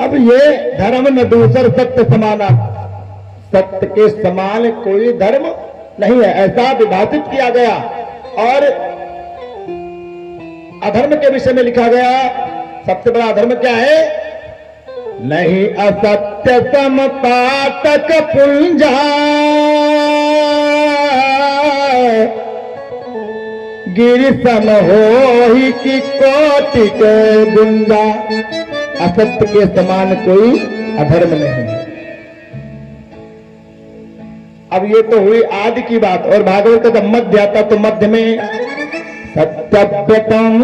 अब ये धर्म न दूसर सत्य समाना, सत्य के समान कोई धर्म नहीं है, ऐसा विभाजित किया गया। और अधर्म के विषय में लिखा गया, सबसे बड़ा अधर्म क्या है? नहीं असत्य समपातक पुंजा, गिरि सम होहि की कोटि के गुंजा। असत्य के समान कोई अधर्म नहीं है। अब ये तो हुई आदि की बात, और भागवत का जब मध्य आता तो मध्य में सत्यव्यतम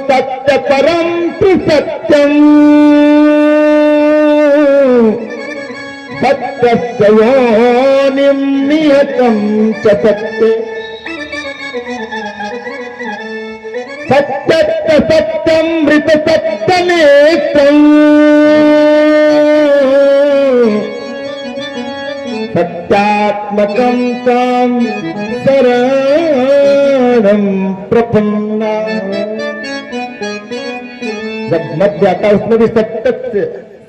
सत्य परम सत्यम सत्य योनिम नियतम च सत्य सत्य सत्यम मृत सत्यनेकम सत्यात्मकं तां शरणं प्रपन्ना। जब मध्य आता उसमें भी सत्य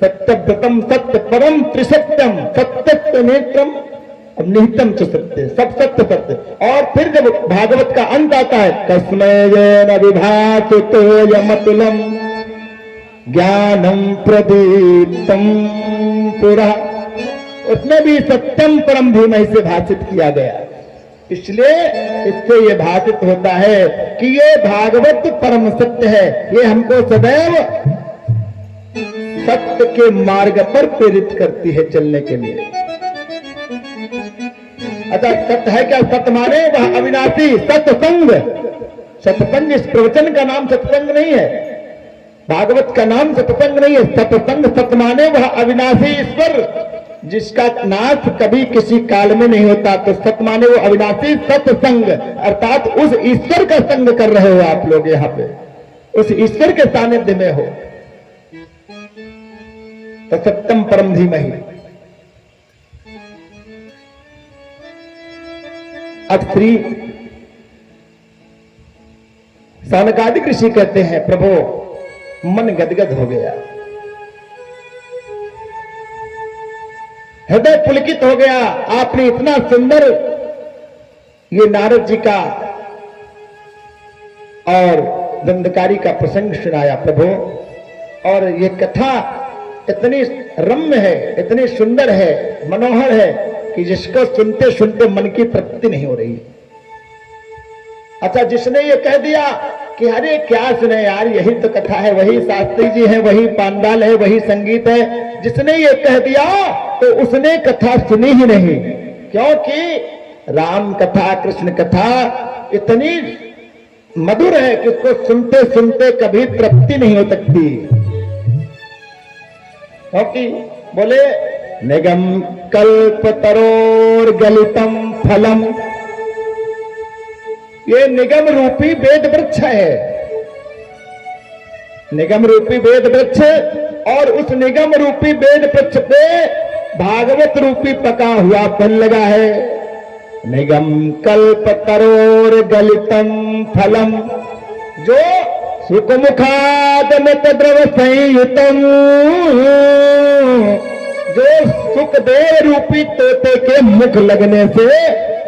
सत्यव्रतम सत्य परम त्रिसत्यम सत्य नेत्रम निहितम च सत्य, सब सत्य सत्य। और फिर जब भागवत का अंत आता है, तस्मैन विभासितो यमतुलम ज्ञानम प्रदीप्तम पुरा, उसमें भी सत्यम परम धीमहि से भाषित किया गया। इसलिए इससे ये भाषित होता है कि ये भागवत परम सत्य है, ये हमको सदैव सत्य के मार्ग पर प्रेरित करती है चलने के लिए। अच्छा, सत्य है क्या? सत्य माने वह अविनाशी सत्संग। सत्संग इस प्रवचन का नाम सत्संग नहीं है, भागवत का नाम सत्संग नहीं है। सत्संग सत्य माने वह अविनाशी ईश्वर जिसका नाश कभी किसी काल में नहीं होता, तो सत्य माने वो अविनाशी सत्संग, अर्थात उस ईश्वर का संग कर रहे हो आप लोग, यहाँ पे उस ईश्वर के सानिध्य में हो, तो सत्यम परम धीमहि। अब श्री सौनकादिक ऋषि कहते हैं, प्रभु मन गदगद हो गया, हृदय पुलकित हो गया। आपने इतना सुंदर ये नारद जी का और दंडकारी का प्रसंग सुनाया प्रभु, और ये कथा इतनी रम्य है, इतनी सुंदर है, मनोहर है कि जिसको सुनते सुनते मन की तृप्ति नहीं हो रही। अच्छा, जिसने ये कह दिया कि अरे क्या सुने यार, यही तो कथा है, वही शास्त्री जी है, वही पांडाल है, वही संगीत है, जिसने ये कह दिया तो उसने कथा सुनी ही नहीं, क्योंकि राम कथा कृष्ण कथा इतनी मधुर है कि उसको सुनते सुनते कभी तृप्ति नहीं हो सकती। क्योंकि बोले निगम कल्प तरोर गलितम फलम, ये निगम रूपी वेद वृक्ष है, निगम रूपी वेद वृक्ष, और उस निगम रूपी वेद वृक्ष पे भागवत रूपी पका हुआ फल लगा है। निगम कल्प तरोर गलितम फलम, जो सुखमुखादमित द्रव संयुतम, जो सुखदेव रूपी तोते के मुख लगने से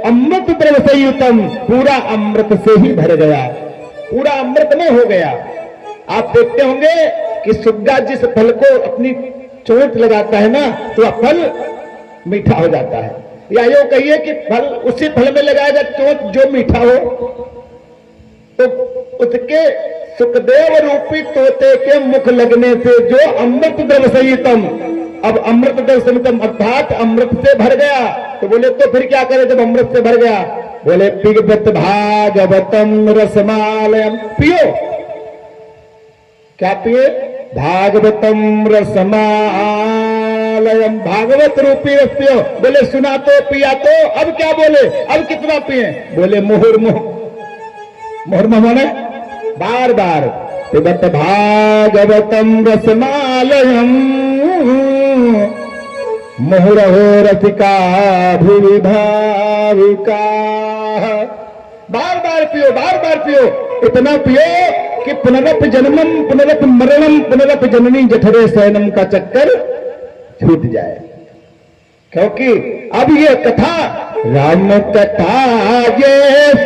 अमृत द्रव संयुतम, पूरा अमृत से ही भर गया, पूरा अमृत में हो गया। आप देखते होंगे कि सुग्गा जिस फल को अपनी चोट लगाता है ना, तो वह फल मीठा हो जाता है, या यो कहिए कि फल उसी फल में लगाएगा चोट जो मीठा हो, तो उसके सुखदेव रूपी तोते के मुख लगने से जो अमृत द्रव संयुतम, अब अमृत द्रव संयुतम अर्थात अमृत से भर गया। तो बोले तो फिर क्या करे जब अमृत से भर गया? बोले पिबत भागवतम रसमालयम, पियो, क्या पिए? भागवतम रसमालयम, भागवत रूपी रस पियो। बोले सुना तो पिया तो, अब क्या बोले? अब कितना पिए? बोले मुहुर्मुह, मुहुर्मुह माने बार बार। पिबत भागवतम रसमालयम मुहुरहो रसिका भुवि भाविका, बार बार पियो, बार बार पियो, इतना पियो कि पुनरप जन्मम पुनरप मरणम पुनरप जननी जठरे शयनम का चक्कर छूट जाए। क्योंकि अब ये कथा राम कथा ये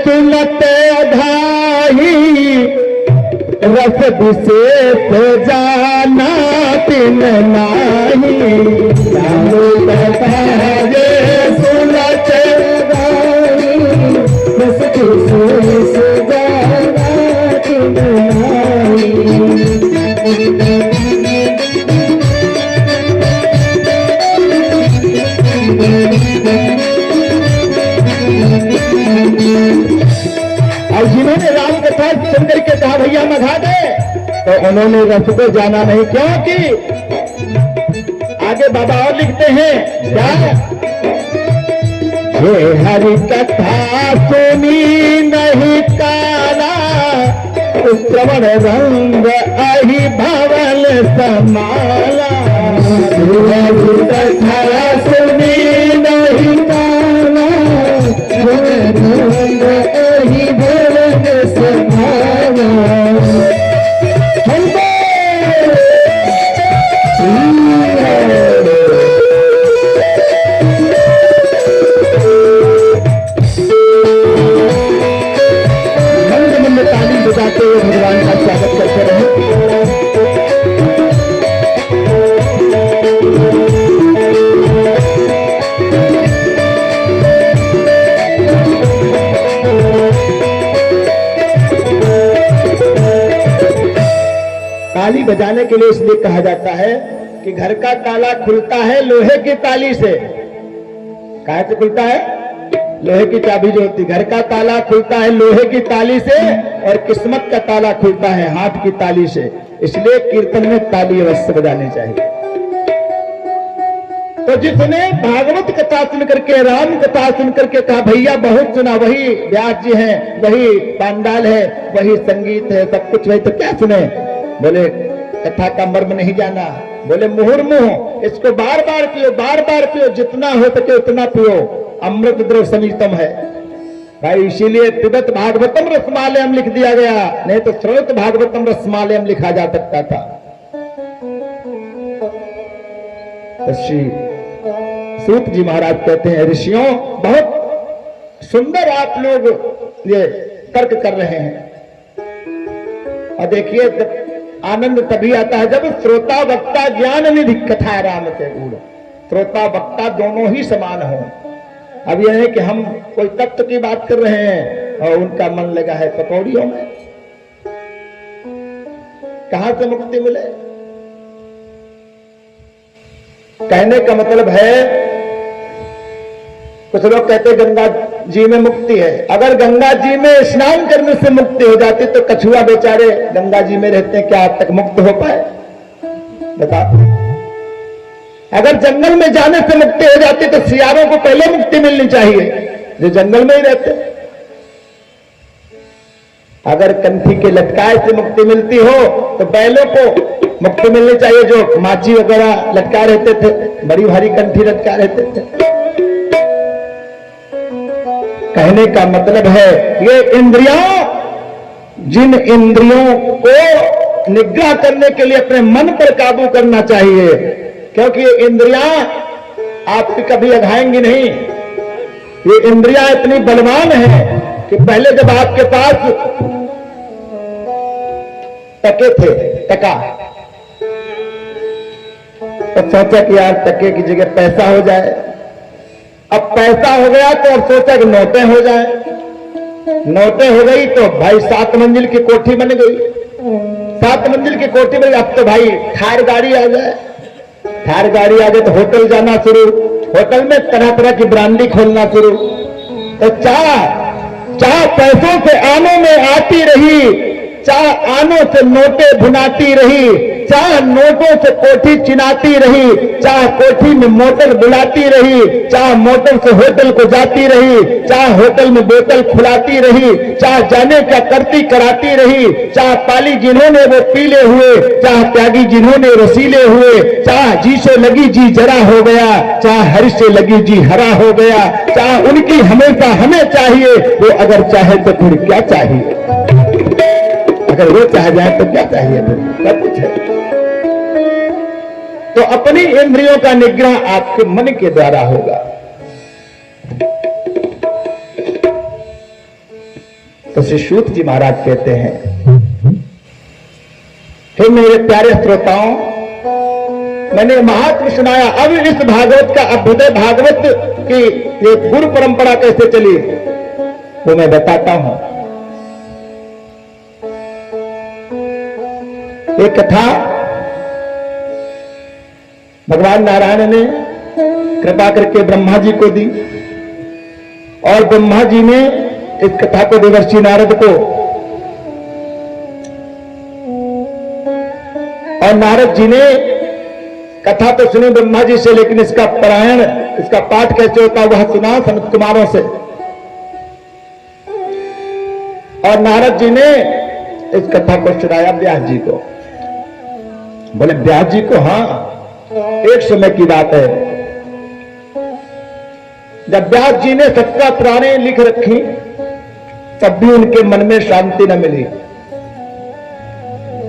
सुनते अधाई रस विशेष जाना तिन नाही। राम कथा ये सुनते अधाई रस विशेष जाना तिन नाही। और जिन्होंने राम कथा सुन करके कहा भैया मघा दे, तो उन्होंने रस को जाना नहीं। क्योंकि आगे बाबा और लिखते हैं क्या, ये हरि कथा सुनी नहीं काला श्रवण रंग अहि भवन समाला। हरि कथा सुनी नहीं काला रंग अहि भवन समाला। बजाते हुए भगवान का स्वागत करते रहे। ताली बजाने के लिए इसलिए कहा जाता है कि घर का ताला खुलता है लोहे की ताली से। काहे से खुलता है? लोहे की चाबी जो होती, घर का ताला खुलता है लोहे की ताली से और किस्मत का ताला खुलता है हाथ की ताली से। इसलिए कीर्तन में ताली अवश्य बजानी चाहिए। तो जिसने भागवत कथा सुन करके राम कथा सुन करके कहा भैया बहुत सुना, वही व्यास जी हैं, वही पांडाल है, वही संगीत है, सब कुछ वही, तो क्या सुने? बोले कथा का मर्म नहीं जाना। बोले मुहुर्मुह इसको बार बार पियो, बार बार पियो, जितना हो सके उतना पियो, अमृत द्रव समीतम है भाई। इसीलिए पिबत भागवतम रसमालयम लिख दिया गया, नहीं तो श्रोत भागवतम रसमालयम लिखा जा सकता था। ऋषि सूत जी महाराज कहते हैं, ऋषियों बहुत सुंदर आप लोग ये तर्क कर रहे हैं। और देखिए आनंद तभी आता है जब श्रोता वक्ता ज्ञान निधि कथा राम से गुण। श्रोता वक्ता दोनों ही समान हो। अब यह है कि हम कोई तत्व की बात कर रहे हैं और उनका मन लगा है पकौड़ियों में। कहां से मुक्ति मिले? कहने का मतलब है, कुछ लोग कहते गंगा जी में मुक्ति है। अगर गंगा जी में स्नान करने से मुक्ति हो जाती तो कछुआ बेचारे गंगा जी में रहते हैं, क्या आज तक मुक्त हो पाए? बताओ। अगर जंगल में जाने से मुक्ति हो जाती तो सियारों को पहले मुक्ति मिलनी चाहिए जो जंगल में ही रहते। अगर कंठी के लटकाए से मुक्ति मिलती हो तो बैलों को मुक्ति मिलनी चाहिए जो माची वगैरह लटका रहते थे, बड़ी भारी कंठी लटका रहते थे। कहने का मतलब है ये इंद्रियों, जिन इंद्रियों को निग्रह करने के लिए अपने मन पर काबू करना चाहिए, क्योंकि ये इंद्रियां आपकी कभी अघाएंगी नहीं। ये इंद्रियां इतनी बलवान है कि पहले जब आपके पास टके थे, टका, तो सोचा कि यार टके की जगह पैसा हो जाए। अब पैसा हो गया तो अब सोचा कि नोटें हो जाए। नोटें हो गई तो भाई 7 मंजिल की कोठी बन गई। 7 मंजिल की कोठी बन गई। अब तो भाई थार गाड़ी आ जाए। थार गाड़ी आ गई तो होटल जाना शुरू, होटल में तरह तरह की ब्रांडी खोलना शुरू। तो चाह पैसों से आनों में आती रही, चाह आनों से नोटें भुनाती रही, चाह नोटों से कोठी चिनाती रही, चाह कोठी में मोटर बुलाती रही, चाह मोटर से होटल को जाती रही, चाह होटल में बोतल खुलाती रही, चाह जाने का करती कराती रही, चाह पाली जिन्होंने वो पीले हुए, चाह त्यागी जिन्होंने रसीले हुए, चाह जी से लगी जी जरा हो गया, चाह हरि से लगी जी हरा हो गया, चाह उनकी हमेशा हमें चाहिए, वो अगर चाहे तो फिर क्या चाहिए। अगर वो चाह जाए तो क्या चाहिए, फिर सब कुछ है। तो अपनी इंद्रियों का निग्रह आपके मन के द्वारा होगा। तो श्री सूत जी महाराज कहते हैं, हे मेरे प्यारे श्रोताओं, मैंने महात्म सुनाया। अब इस भागवत का अभ्युदय भागवत की ये गुरु परंपरा कैसे चली वो मैं बताता हूं। एक कथा भगवान नारायण ने कृपा करके ब्रह्मा जी को दी, और ब्रह्मा जी ने इस कथा को देवर्षि नारद को, और नारद जी ने कथा तो सुनी ब्रह्मा जी से, लेकिन इसका पारायण, इसका पाठ कैसे होता वह सुना सनत कुमारों से। और नारद जी ने इस कथा को सुनाया व्यास जी को। बोले व्यास जी को, हाँ एक समय की बात है, जब व्यास जी ने 17 पुराणे लिख रखी तब भी उनके मन में शांति न मिली।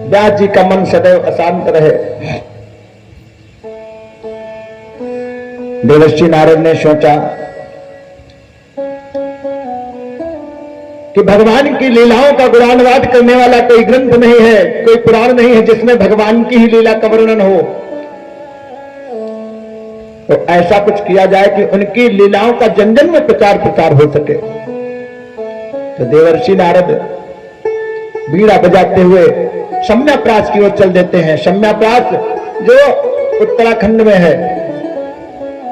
व्यास जी का मन सदैव अशांत रहे। देवर्षि नारद ने सोचा कि भगवान की लीलाओं का गुणानुवाद करने वाला कोई ग्रंथ नहीं है, कोई पुराण नहीं है जिसमें भगवान की ही लीला का वर्णन हो। तो ऐसा कुछ किया जाए कि उनकी लीलाओं का जन जन में प्रचार प्रसार हो सके। तो देवर्षि नारद बीड़ा बजाते हुए शम्याप्रास की ओर चल देते हैं। शम्याप्रास जो उत्तराखंड में है,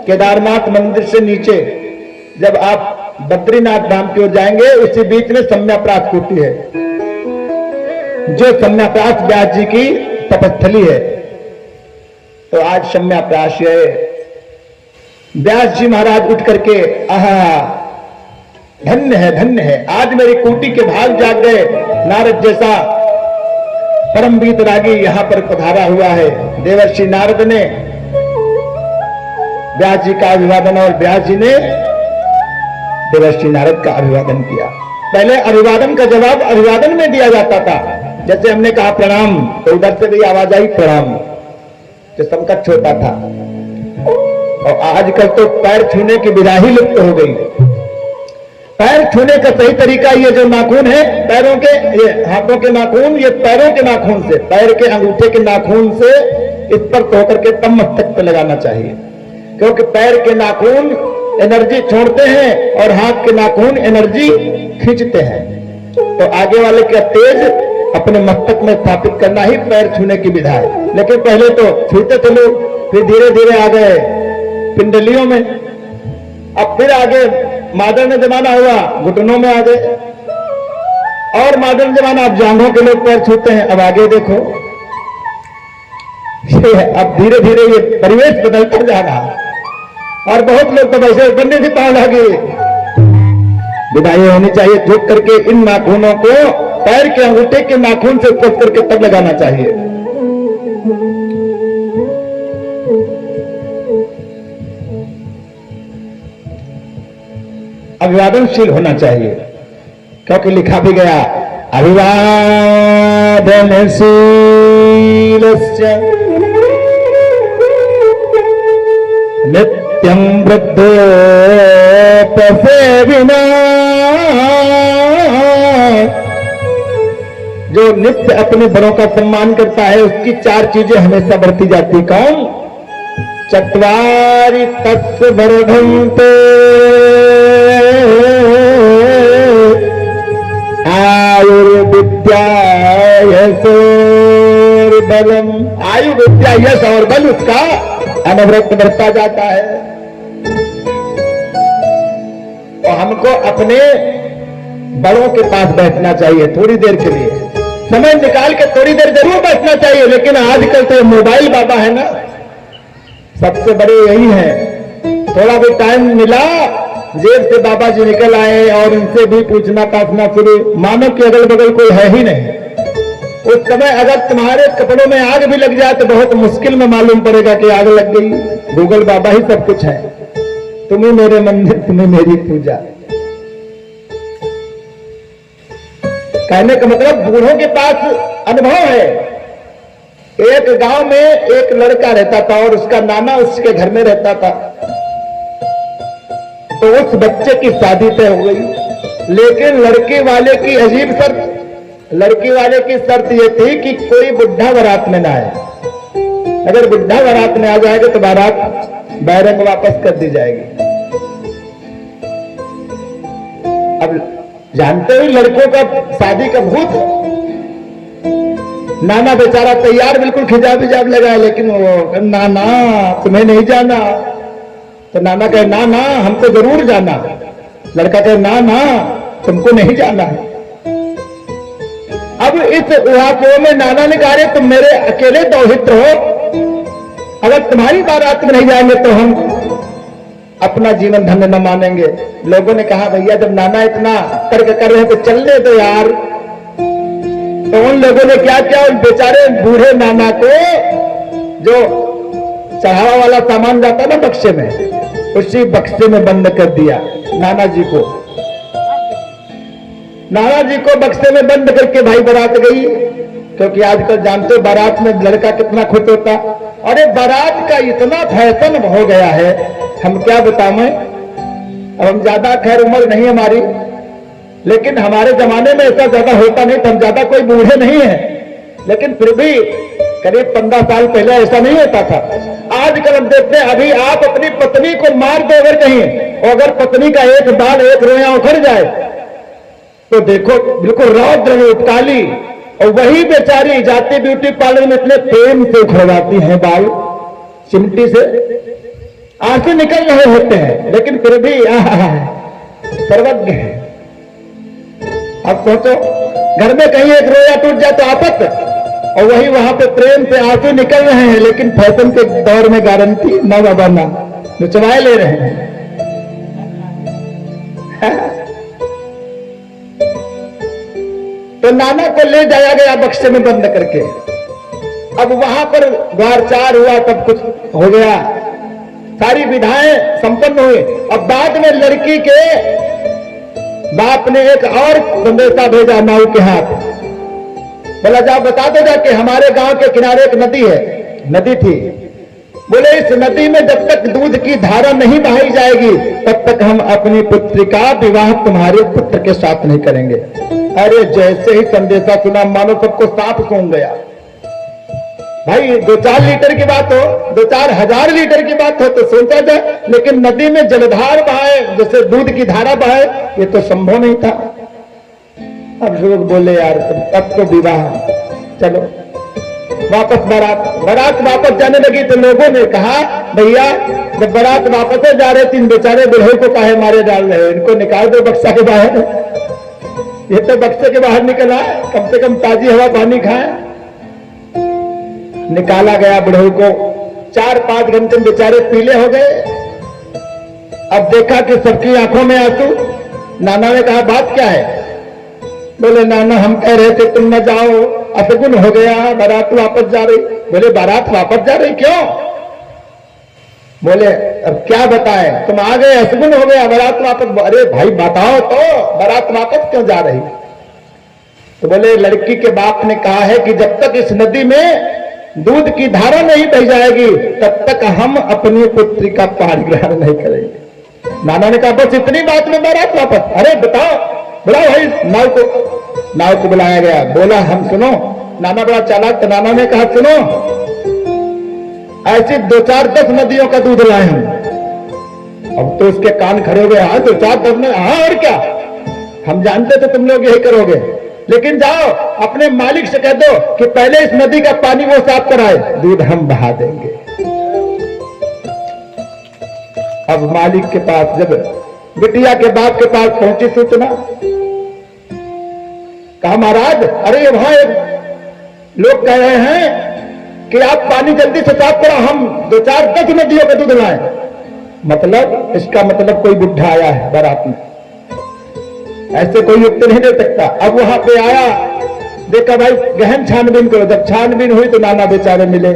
केदारनाथ मंदिर से नीचे जब आप बद्रीनाथ धाम की ओर जाएंगे, उसी बीच में शम्याप्रास होती है, जो शम्याप्रास व्यास जी की तपस्थली है। तो आज शम्याप्रास है। व्यास जी महाराज उठ करके, आहा धन्य है, धन्य है, आज मेरी कोटि के भाग जाग गए। नारद जैसा परम वीतरागी यहां पर पधारा हुआ है। देवर्षि नारद ने व्यास जी का अभिवादन, और व्यास जी ने देवर्षि नारद का अभिवादन किया। पहले अभिवादन का जवाब अभिवादन में दिया जाता था। जैसे हमने कहा प्रणाम, तो उधर से भी आवाज आई प्रणाम, जो समकक्ष होता था। और आजकल तो पैर छूने की विधा ही लुप्त हो गई। पैर छूने का सही तरीका ये जो नाखून है पैरों के, ये हाथों के नाखून, ये पैरों के नाखून से, पैर के अंगूठे के नाखून से इस पर धो करके तब मस्तक पे लगाना चाहिए, क्योंकि पैर के नाखून एनर्जी छोड़ते हैं और हाथ के नाखून एनर्जी खींचते हैं। तो आगे वाले का तेज अपने मस्तक में स्थापित करना ही पैर छूने की विधा है। लेकिन पहले तो छूते थे लोग, फिर धीरे धीरे आ गए पिंडलियों में, अब फिर आगे मॉडर्न जमाना हुआ, घुटनों में आ गए, और मॉडर्न जमाना अब जांघों के लोग पैर छूते हैं। अब आगे देखो, अब धीरे धीरे ये परिवेश बदलता जा रहा है, और बहुत लोग तो वैसे बनने से पाँव लगे। विदाई होनी चाहिए, झुक करके इन नाखूनों को पैर के अंगूठे के नाखून से कस करके तब लगाना चाहिए। अभिवादनशील होना चाहिए, क्योंकि लिखा भी गया अभिवादनशीलस्य नित्यं वृद्धोपसेविना। जो नित्य अपने बड़ों का सम्मान करता है उसकी 4 चीजें हमेशा बढ़ती जाती। कौन? चत्वारि तत्व वर्धन्ते आयुर्विद्या यशोर्बलम। आयु विद्या यश और बल उसका अनवरत बढ़ता जाता है। और हमको अपने बड़ों के पास बैठना चाहिए थोड़ी देर के लिए, समय निकाल के थोड़ी देर जरूर बैठना चाहिए। लेकिन आजकल तो मोबाइल बाबा है ना, सबसे बड़े यही है। थोड़ा भी टाइम मिला, जेब से बाबा जी निकल आए और उनसे भी पूछना ताछना शुरू, मानो कि अगल बगल कोई है ही नहीं। उस समय अगर तुम्हारे कपड़ों में आग भी लग जाए तो बहुत मुश्किल में मालूम पड़ेगा कि आग लग गई। गूगल बाबा ही सब कुछ है। तुम्हें मेरे मंदिर, तुम्हें मेरी पूजा। कहने का मतलब बूढ़ों के पास अनुभव है। एक गांव में एक लड़का रहता था और उसका नाना उसके घर में रहता था। तो उस बच्चे की शादी तय हो गई, लेकिन लड़के वाले की अजीब शर्त, लड़की वाले की शर्त यह थी कि कोई बुढ़ा बारात में ना आए। अगर बुढ़ा बारात में आ जाएगा तो बारात बैरंग वापस कर दी जाएगी। अब जानते हो लड़कों का शादी का भूत। नाना बेचारा तैयार बिल्कुल खिजाब विजाब लगा, लेकिन वो नाना तुम्हें नहीं जाना। तो नाना कहे ना ना हमको जरूर जाना। लड़का कहे ना ना तुमको नहीं जाना। अब इस उहापोह में नाना ने कहा तुम मेरे अकेले दौहित्र हो, अगर तुम्हारी बारात में नहीं जाएंगे तो हम अपना जीवन धन्य न मानेंगे। लोगों ने कहा भैया जब नाना इतना तर्क कर रहे हैं तो चलने दो यार। तो उन लोगों ने क्या किया, उन बेचारे बूढ़े नाना को जो चढ़ावा वाला सामान जाता ना बक्से में, उसी बक्से में बंद कर दिया नाना जी को। नाना जी को बक्से में बंद करके भाई बारात गई, क्योंकि आजकल जानते हो बारात में लड़का कितना खुश होता। अरे बारात का इतना फैशन हो गया है, हम क्या बताएं। अब हम ज्यादा खैर उम्र नहीं हमारी, लेकिन हमारे जमाने में ऐसा ज्यादा होता नहीं था। हम ज्यादा कोई बूढ़े नहीं है, लेकिन फिर भी करीब 15 साल पहले ऐसा नहीं होता था। आजकल हम देखते हैं, अभी आप अपनी पत्नी को मार दो अगर कहीं, और अगर पत्नी का एक बाल एक रोया उखड़ जाए तो देखो बिल्कुल रौद्र रूप काली, और वही बेचारी जाती ब्यूटी पार्लर में इतने प्रेम से उखड़वाती हैं बाल चिमटी से, आंसू निकल रहे होते हैं, लेकिन फिर भी सर्वज्ञ है। अब सोचो घर में कहीं एक रोया टूट जाए तो आफत, और वही वहां पे प्रेम से आंसू निकल रहे हैं, लेकिन फैशन के दौर में गारंटी ना बाबा ना, नुचवाए ले रहे हैं। तो नाना को ले जाया गया बक्से में बंद करके। अब वहां पर द्वारचार हुआ, सब कुछ हो गया, सारी विधाएं संपन्न हुई। अब बाद में लड़की के बाप ने एक और संदेशा भेजा नाऊ के हाथ, बोला जाओ बता दो जाके हमारे गांव के किनारे एक नदी है, नदी थी, बोले इस नदी में जब तक दूध की धारा नहीं बहाई जाएगी तब तक हम अपनी पुत्री का विवाह तुम्हारे पुत्र के साथ नहीं करेंगे। अरे जैसे ही संदेशा सुना मानो सबको सांप सूंघ गया। भाई 2-4 लीटर की बात हो, 2-4 हजार लीटर की बात हो तो सोचा जाए, लेकिन नदी में जलधार बहाए जैसे दूध की धारा बहाए ये तो संभव नहीं था। अब लोग बोले यार अब तो विवाह, चलो वापस बारात वापस जाने लगी। तो लोगों ने कहा भैया जब बारात वापस जा रहे थे, इन बेचारे बूढ़े को काहे मारे डाल रहे हो, इनको निकाल दो बक्सा के बाहर। ये तो बक्से के बाहर निकला, कम से कम ताजी हवा पानी खाए। निकाला गया बूढ़े को, 4-5 घंटे बेचारे पीले हो गए। अब देखा कि सबकी आंखों में आंसू। नाना ने कहा बात क्या है, बोले नाना हम कह रहे थे तुम न जाओ, अशगुन हो गया, बारात वापस जा रही। बोले बारात वापस जा रही क्यों, बोले अब क्या बताएं, तुम आ गए अशगुन हो गया बारात वापस। अरे भाई बताओ तो बारात वापस क्यों जा रही। तो बोले लड़की के बाप ने कहा है कि जब तक इस नदी में दूध की धारा नहीं बह जाएगी तब तक हम अपनी पुत्री का पाणिग्रहण नहीं करेंगे। नाना ने कहा बस इतनी बात में बारात वापस। अरे बताओ, बुलाओ भाई नाव को बुलाया गया। बोला हम सुनो, नाना बड़ा चालाक, तो नाना ने कहा सुनो ऐसी 2-4-10 नदियों का दूध लाए हम। अब तो उसके कान खड़े हो गए, हाँ 2-4-10 में, हाँ और क्या, हम जानते थे तुम लोग यही करोगे, लेकिन जाओ अपने मालिक से कह दो कि पहले इस नदी का पानी वो साफ कराए, दूध हम बहा देंगे। अब मालिक के पास जब बिटिया के बाप के पास पहुंची सूचना, कहा महाराज अरे वहां एक लोग कह रहे हैं कि आप पानी जल्दी से साफ करो, हम 2-4-10 नदियों का दूध लाए। मतलब इसका मतलब कोई बुढ़ा आया है बारात में, ऐसे कोई उत्तर नहीं दे सकता। अब वहां पे आया, देखा भाई गहन छानबीन करो। जब छानबीन हुई तो नाना बेचारे मिले।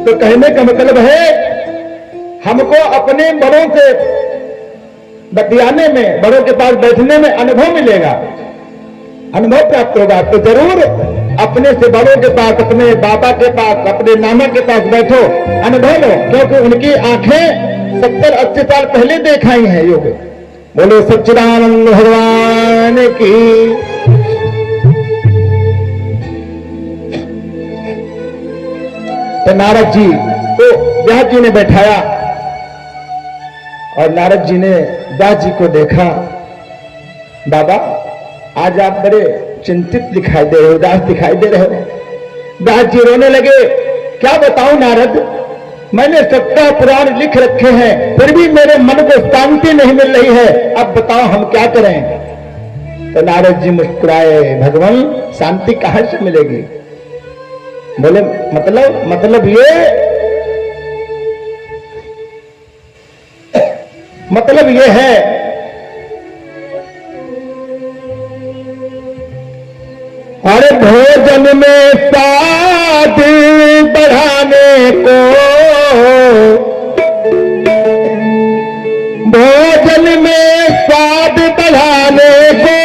तो कहने का मतलब है हमको अपने बड़ों से बतियाने में, बड़ों के पास बैठने में अनुभव मिलेगा, अनुभव प्राप्त होगा। तो जरूर अपने से बड़ों के पास, अपने बाबा के पास, अपने नाना के पास बैठो, अनुभव लो, क्योंकि उनकी आंखें 70-80 साल पहले देखाई हैं योग। बोलो सच्चिदानंद भगवान की। तो नारद जी को व्यास जी ने बैठाया और नारद जी ने व्यास जी को देखा। बाबा आज आप बड़े चिंतित दिखाई दे रहे हो, उदास दिखाई दे रहे हो। व्यास जी रोने लगे। क्या बताऊं नारद, मैंने 70 पुराण लिख रखे हैं, फिर भी मेरे मन को शांति नहीं मिल रही है। अब बताओ हम क्या करें। तो नारद जी मुस्कुराए, भगवान शांति कहां से मिलेगी। बोले मतलब ये है हर भोजन में स्वाद बढ़ाने को, भोजन में स्वाद बढ़ाने को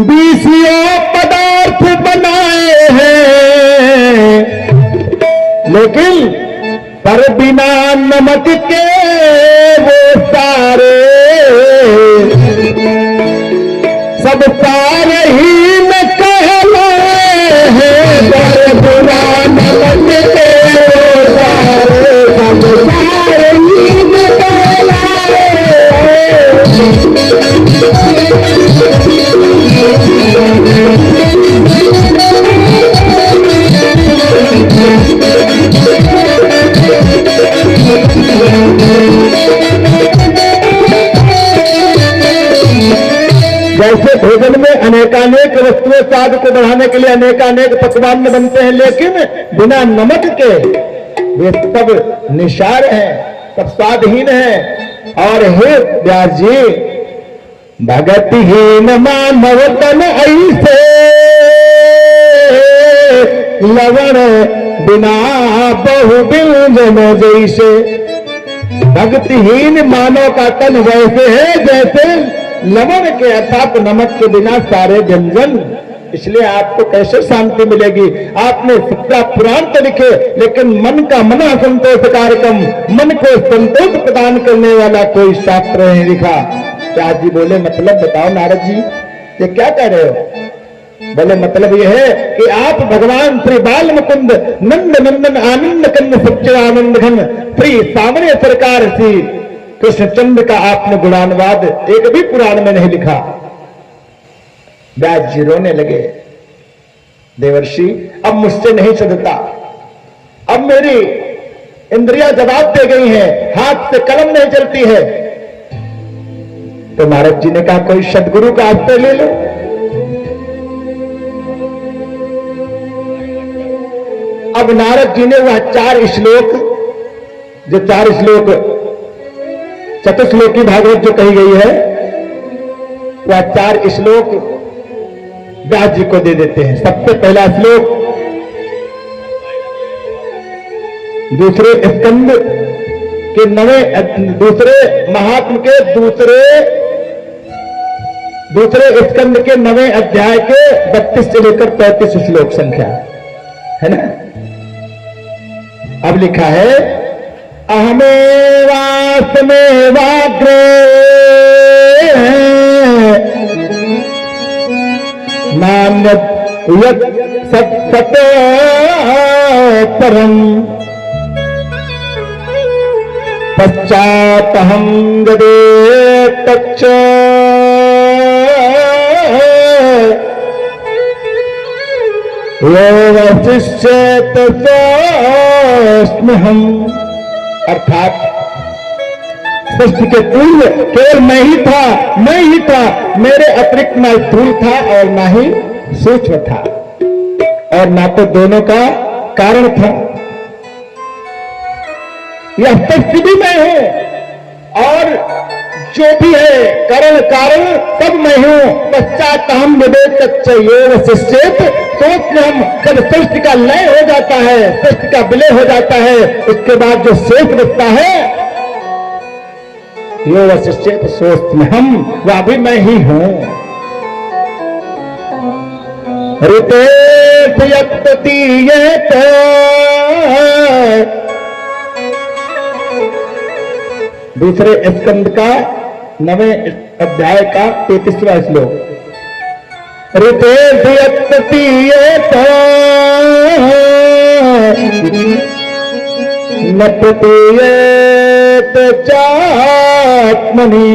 20 पदार्थ बनाए हैं, लेकिन पर बिना नमक के वो सारे सब सारे ही न कहलाए हैं। पर बिना नमक के वो सारे सब सारे ही न कहलाए हैं। जैसे भोजन में अनेकानेक वस्तुएं स्वाद को बढ़ाने के लिए अनेकानेक पकवान बनते हैं, लेकिन बिना नमक के वे सब निशार हैं, सब स्वादहीन हैं। और हे व्यास जी, भगतिहीन मानव तन ऐसे लवण बिना बहु व्यंजन जैसे। भक्तिहीन मानव का तन वैसे है जैसे लवण के अर्थात नमक के बिना सारे व्यंजन। इसलिए आपको कैसे शांति मिलेगी। आपने 70 पुराण तो लिखे, लेकिन मन का मना संतोष कार्यक्रम, मन को संतोष प्रदान करने वाला कोई शास्त्र नहीं लिखा। व्यास जी बोले मतलब बताओ नारद जी, ये क्या कह रहे हो। बोले मतलब यह है कि आप भगवान श्री बाल मुकुंद नंद नंदन आनंद कंद सच्चिदानंद घन श्री सामने सरकार श्री कृष्णचंद्र का आपने गुणानुवाद एक भी पुराण में नहीं लिखा। व्यास जी रोने लगे। देवर्षि अब मुझसे नहीं चलता, अब मेरी इंद्रियां जवाब दे गई हैं, हाथ से कलम नहीं चलती है। तो नारद जी ने कहा कोई सदगुरु का आश्रय ले लो। अब नारद जी ने वह 4 श्लोक, जो 4 श्लोक चतुश्लोकी भागवत जो कही गई है, वह 4 श्लोक व्यास जी को दे देते हैं। सबसे पहला श्लोक दूसरे स्कंद के 9वें, दूसरे महात्म के दूसरे स्कंद के 9वें अध्याय के 32 से लेकर 35 श्लोक संख्या है ना। अब लिखा है अहमेवास्मेवाग्रे नान्यत् यत् सत् परम पश्चातहं गदे तच्च यो वशिष्येत सोऽस्म्यहम्। अर्थात सृष्टि के पूर्व केवल मैं ही था, मेरे अतिरिक्त न स्थूल था और ना ही सूक्ष्म था, और ना तो दोनों का कारण था। यह सृष्टि भी मैं हूं और जो भी है कारण कारण सब मैं हूं। पश्चात हम विवेक शिष्येत सोच में हम जब सृष्टि का लय हो जाता है, सृष्टि का विलय हो जाता है, उसके बाद जो शेष बचता है यो वशिष्ठ सोच में हम वह भी मैं ही हूं। ऋतेश यत्तीयेत दूसरे स्कंद का 9वें अध्याय का 33वां श्लोक। ऋतेश यत्तीयेत न प्रतीयेत चात्मनि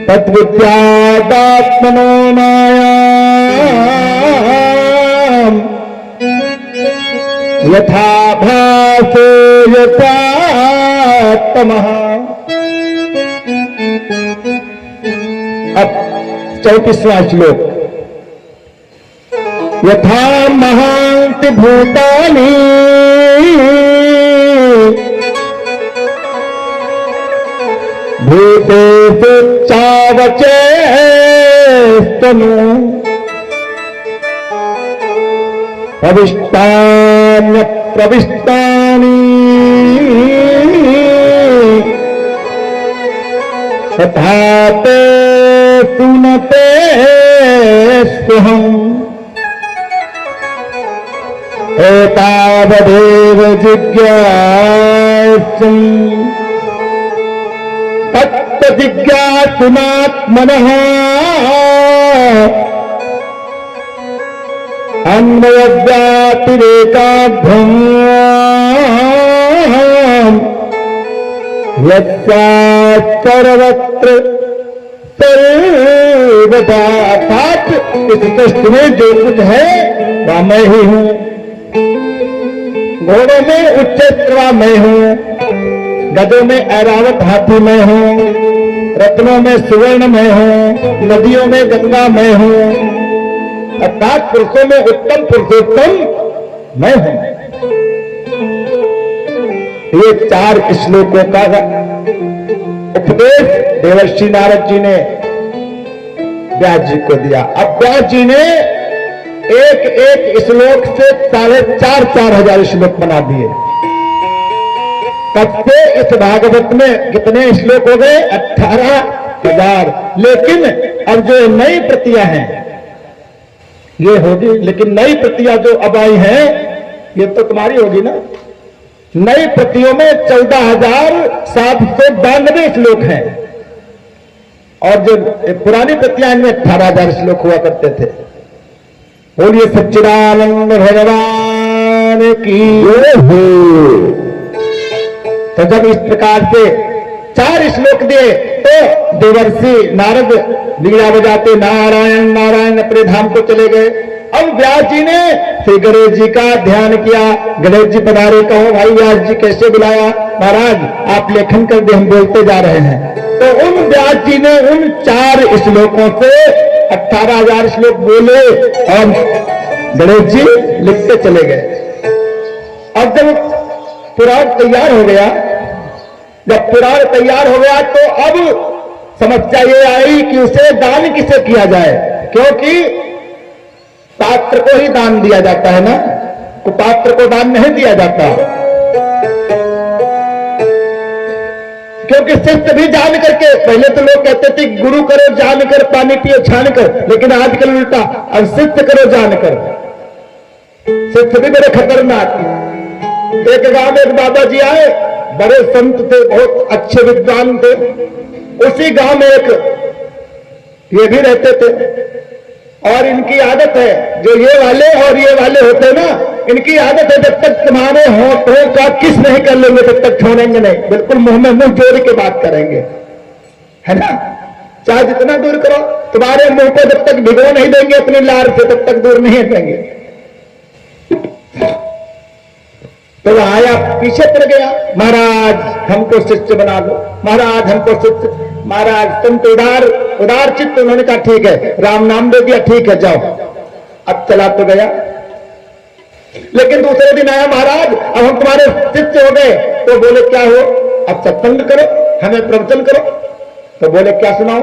तद्विद्यादात्मनो मायाम् यथा भासो यथा तमः। अब 34वां श्लोक। यथा महान्ति भूतानि भूतेषु चावचेस्तनु प्रविष्टान्यप्रविष्टानि तथा ते सुनते स्वहम् एतावदेव जिज्ञासुम् तत्तजिज्ञासुनात्मनः अन्वयव्यातिरेकाभ्याम् यस्यात् सर्वत्र सर्वदा। अर्थात इस सृष्टि में जो कुछ है वह मैं ही हूं। घोड़ों में उच्चैश्रवा मैं हूं, गधों में ऐरावत हाथी मैं हूं, रत्नों में सुवर्ण मैं हूं, नदियों में गंगा मैं हूं। अर्थात पुरुषों में उत्तम पुरुषोत्तम मैं हूं। ये 4 श्लोकों का उपदेश देवर्षि नारद जी ने व्यास जी को दिया। अब व्यास जी ने एक एक श्लोक से 4,500 श्लोक बना दिए। तब से इस भागवत में कितने श्लोक हो गए? 18,000। लेकिन अब जो नई प्रतियां हैं ये होगी, लेकिन नई प्रतियां जो अब आई हैं ये तो तुम्हारी होगी ना। नई प्रतियों में 14,792 श्लोक हैं और जो पुरानी प्रतियां इनमें 18,000 श्लोक हुआ करते थे। बोलिए सच्चिदानंद भगवान की जय हो। तो जब इस प्रकार से 4 श्लोक दिए तो देवर्षि नारद लीला बजाते नारायण नारायण अपने धाम को चले गए। अब व्यास जी ने श्री गणेश जी का ध्यान किया। गणेश जी पधारे, कहो भाई व्यास जी कैसे बुलाया? महाराज आप लेखन कर दे, हम बोलते जा रहे हैं। तो उन व्यास जी ने उन 4 श्लोकों से 18,000 श्लोक बोले और गणेश जी लिखते चले गए। अब जब पुराण तैयार हो गया, तो अब समस्या ये आई कि उसे दान किसे किया जाए, क्योंकि पात्र को ही दान दिया जाता है ना, कुपात्र को दान नहीं दिया जाता। क्योंकि शिष्य भी जान करके, पहले तो लोग कहते थे गुरु करो जान कर, पानी पियो छान कर, लेकिन आजकल उल्टा, अब शिष्य करो जान कर। शिष्य भी बड़े खतरनाक। एक गांव में एक बाबा जी आए, बड़े संत थे, बहुत अच्छे विद्वान थे। उसी गांव में एक ये भी रहते थे और इनकी आदत है, जो ये वाले और ये वाले होते हैं ना, इनकी आदत है जब तक तुम्हारे होठों का किस नहीं कर लेंगे तब तक छोड़ेंगे नहीं। बिल्कुल मुंह में मुंह जोड़ के बात करेंगे, है ना। चाहे जितना दूर करो, तुम्हारे मुंह को जब तक भिगो नहीं देंगे अपनी लार से तब तक दूर नहीं हटेंगे। तो आया, पीछे पड़ गया, महाराज हमको शिष्य बना लो, महाराज हमको शिष्य। महाराज संत उदार चित्त, उन्होंने कहा ठीक है, राम नाम दे दिया, ठीक है जाओ। अब चला तो गया, लेकिन दूसरे दिन आया, महाराज अब हम तुम्हारे शिष्य हो गए। तो बोले क्या हो? अब सत्संग करो, हमें प्रवचन करो। तो बोले क्या सुनाओ?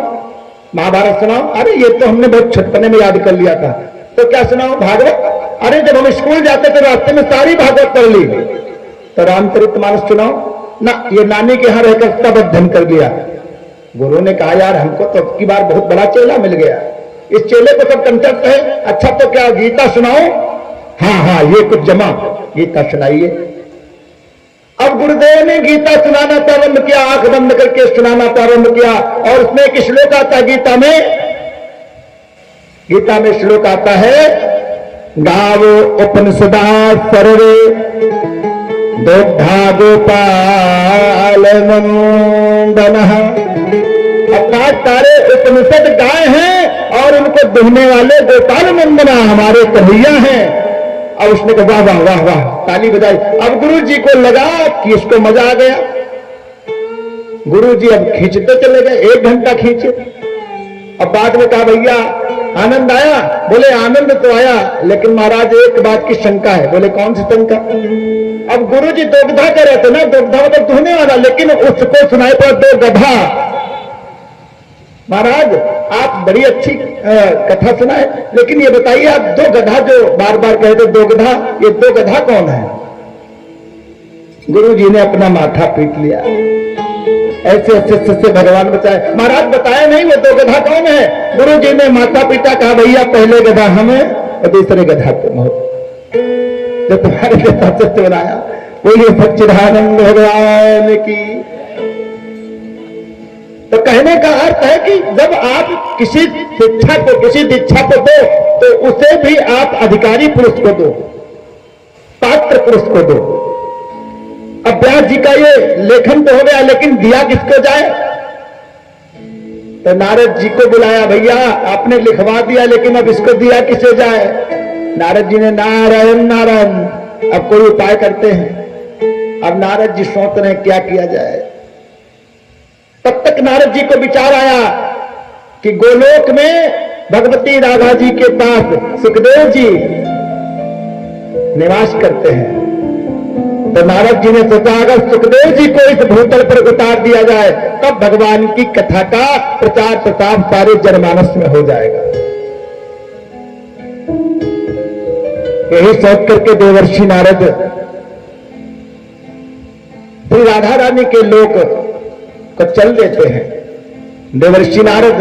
महाभारत सुनाओ। अरे ये तो हमने बहुत छुटपने में याद कर लिया था। तो क्या सुनाओ? भागवत। अरे जब हम स्कूल जाते थे रास्ते में सारी भागवत पढ़ ली। तो रामचरितमानस सुनाओ। ना, ये नानी के यहाँ रहकर तब अध्ययन कर लिया। गुरु ने कहा यार हमको तो अब की बार बहुत बड़ा चेला मिल गया, इस चेले को सब कंठस्थ है, अच्छा तो क्या गीता सुनाओ? हाँ हाँ ये कुछ जमा, गीता सुनाइए। अब गुरुदेव ने गीता सुनाना प्रारंभ किया, आंख बंद करके सुनाना प्रारंभ किया, और उसमें एक श्लोक आता है गीता में श्लोक आता है, गावो उपनिषदा सर्वे दुग्धा गोपाल नंदनः। अर्थात सारे उपनिषद गाय हैं और उनको दुहने वाले गोपाल नंदना हमारे कन्हैया हैं। अब उसने कहा वाह वाह वाह वाह, ताली बजाई। अब गुरु जी को लगा कि इसको मजा आ गया। गुरु जी अब खींचते चले गए, 1 घंटा खींचे। अब बाद में कहा भैया आनंद आया? बोले आनंद तो आया, लेकिन महाराज एक बात की शंका है। बोले कौन सी शंका? अब गुरु जी दोगधा कर रहे थे ना, दोगधा मतलब दुहने वाला, लेकिन उसको सुनाई पड़ा दो गधा। महाराज आप बड़ी अच्छी कथा सुनाए, लेकिन ये बताइए आप दो गधा जो बार बार कहते दो गधा, ये दो गधा कौन है? गुरु जी ने अपना माथा पीट लिया, ऐसे ऐसे से भगवान बचाए। महाराज बताया नहीं वो दो गधा कौन है? गुरु जी ने माथा पीटा, कहा भैया पहले गधा हमें और दूसरे गधा तुम हो, जो तुम्हारे गधा से चुराया। बोलिए सच्चिदानंद भगवान की। तो कहने का अर्थ है कि जब आप किसी शिक्षा को, किसी दीक्षा को दो, तो उसे भी आप अधिकारी पुरुष को दो, पात्र पुरुष को दो। अब व्यास जी का ये लेखन तो हो गया, लेकिन दिया किसको जाए? तो नारद जी को बुलाया, भैया आपने लिखवा दिया, लेकिन अब इसको दिया किसे जाए? नारद जी ने नारायण नारायण, अब कोई उपाय करते हैं। अब नारद जी सोच रहे हैं क्या किया जाए। तब तक नारद जी को विचार आया कि गोलोक में भगवती राधा जी के पास सुखदेव जी निवास करते हैं। तो नारद जी ने सोचा अगर सुखदेव जी को इस भूतल पर उतार दिया जाए, तब भगवान की कथा का प्रचार प्रसार सारे जनमानस में हो जाएगा। यही सोच करके देवर्षि नारद श्री राधा रानी के लोक को चल देते हैं। देवर्षि नारद